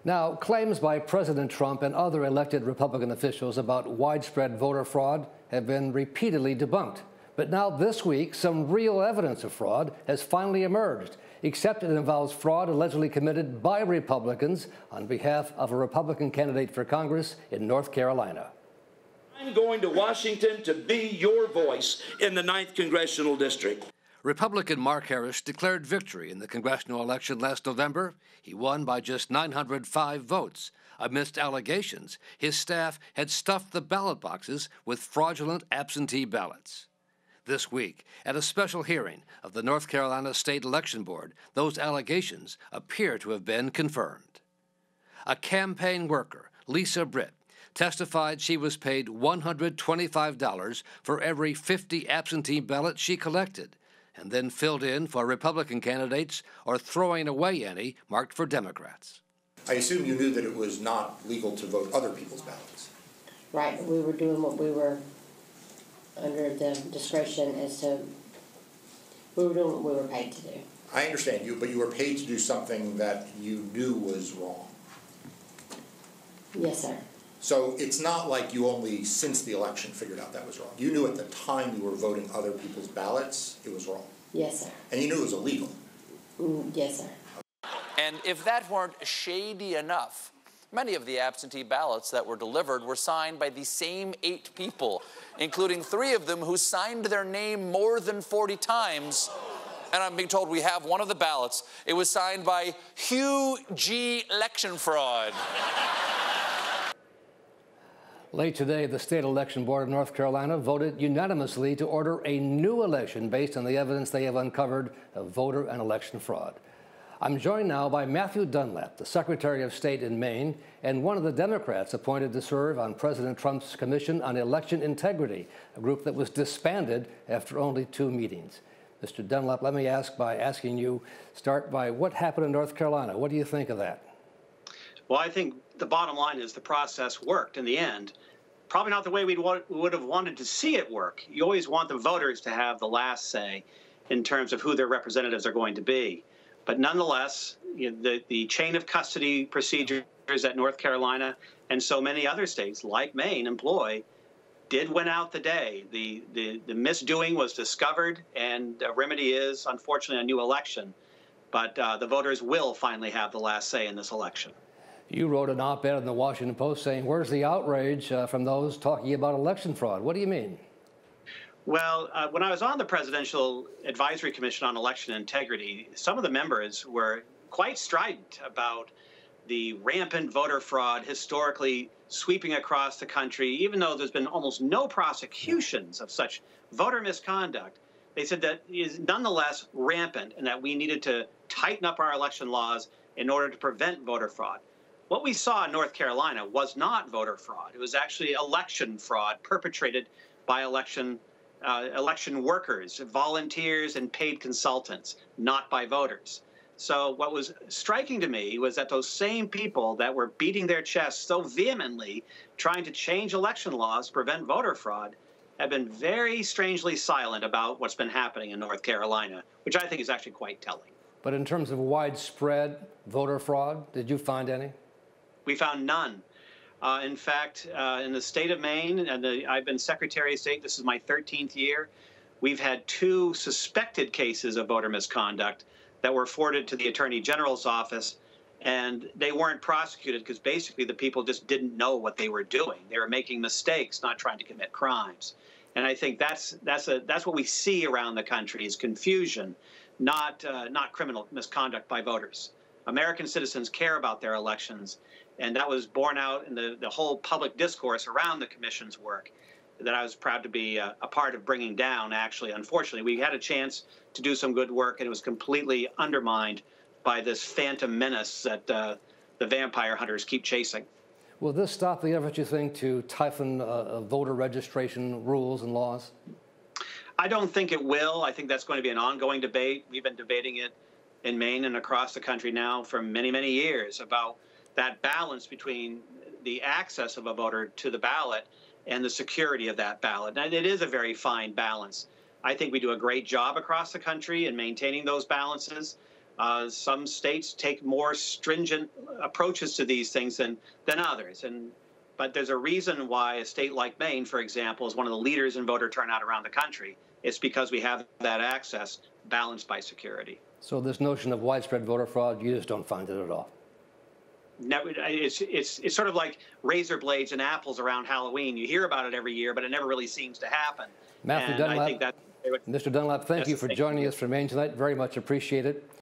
Now, claims by President Trump and other elected Republican officials about widespread voter fraud have been repeatedly debunked. But now this week, some real evidence of fraud has finally emerged, except it involves fraud allegedly committed by Republicans on behalf of a Republican candidate for Congress in North Carolina. I'm going to Washington to be your voice in the 9th Congressional District. Republican Mark Harris declared victory in the congressional election last November. He won by just 905 votes. Amidst allegations, his staff had stuffed the ballot boxes with fraudulent absentee ballots. This week, at a special hearing of the North Carolina State Election Board, those allegations appear to have been confirmed. A campaign worker, Lisa Britt, testified she was paid $125 for every 50 absentee ballots she collected, and then filled in for Republican candidates or throwing away any marked for Democrats. I assume you knew that it was not legal to vote other people's ballots. Right. We were doing what we were under the discretion as to, we were doing what we were paid to do. I understand you, but you were paid to do something that you knew was wrong. Yes, sir. So it's not like you only since the election figured out that was wrong. You knew at the time you were voting other people's ballots it was wrong. Yes, sir. And you knew it was illegal. Yes, sir. And if that weren't shady enough, many of the absentee ballots that were delivered were signed by the same 8 people, including 3 of them who signed their name more than 40 times. And I'm being told we have one of the ballots. It was signed by Hugh G. Election Fraud. Late today, the State Election Board of North Carolina voted unanimously to order a new election based on the evidence they have uncovered of voter and election fraud. I'm joined now by Matthew Dunlap, the Secretary of State in Maine, and one of the Democrats appointed to serve on President Trump's Commission on Election Integrity, a group that was disbanded after only 2 meetings. Mr. Dunlap, let me start by what happened in North Carolina. What do you think of that? Well, I think the bottom line is the process worked in the end. Probably not the way we would have wanted to see it work. You always want the voters to have the last say in terms of who their representatives are going to be. But nonetheless, the chain of custody procedures that North Carolina and so many other states like Maine employ did win out the day. The misdoing was discovered, and a remedy is, unfortunately, a new election. But the voters will finally have the last say in this election. You wrote an op-ed in the Washington Post saying, where's the outrage from those talking about election fraud? What do you mean? Well, when I was on the Presidential Advisory Commission on Election Integrity, some of the members were quite strident about the rampant voter fraud historically sweeping across the country, even though there's been almost no prosecutions of such voter misconduct. They said that is nonetheless rampant and that we needed to tighten up our election laws in order to prevent voter fraud. What we saw in North Carolina was not voter fraud. It was actually election fraud perpetrated by election workers, volunteers, and paid consultants, not by voters. So what was striking to me was that those same people that were beating their chests so vehemently trying to change election laws to prevent voter fraud have been very strangely silent about what's been happening in North Carolina, which I think is actually quite telling. But in terms of widespread voter fraud, did you find any? We found none. In fact, in the state of Maine, and I've been Secretary of State, this is my 13th year, we've had 2 suspected cases of voter misconduct that were forwarded to the Attorney General's office, and they weren't prosecuted because basically the people just didn't know what they were doing. They were making mistakes, not trying to commit crimes. And I think that's what we see around the country is confusion, not criminal misconduct by voters. American citizens care about their elections, and that was borne out in the whole public discourse around the commission's work that I was proud to be a part of bringing down, actually. Unfortunately, we had a chance to do some good work, and it was completely undermined by this phantom menace that the vampire hunters keep chasing. Will this stop the effort, you think, to tighten voter registration rules and laws? I don't think it will. I think that's going to be an ongoing debate. We've been debating it in Maine and across the country now for many, many years about that balance between the access of a voter to the ballot and the security of that ballot. And it is a very fine balance. I think we do a great job across the country in maintaining those balances. Some states take more stringent approaches to these things than others. But there's a reason why a state like Maine, for example, is one of the leaders in voter turnout around the country. It's because we have that access balanced by security. So this notion of widespread voter fraud, you just don't find it at all? Never, it's sort of like razor blades and apples around Halloween. You hear about it every year, but it never really seems to happen. Matthew and Dunlap, I think that, Mr. Dunlap, thank you for joining us from Maine tonight. Very much appreciate it.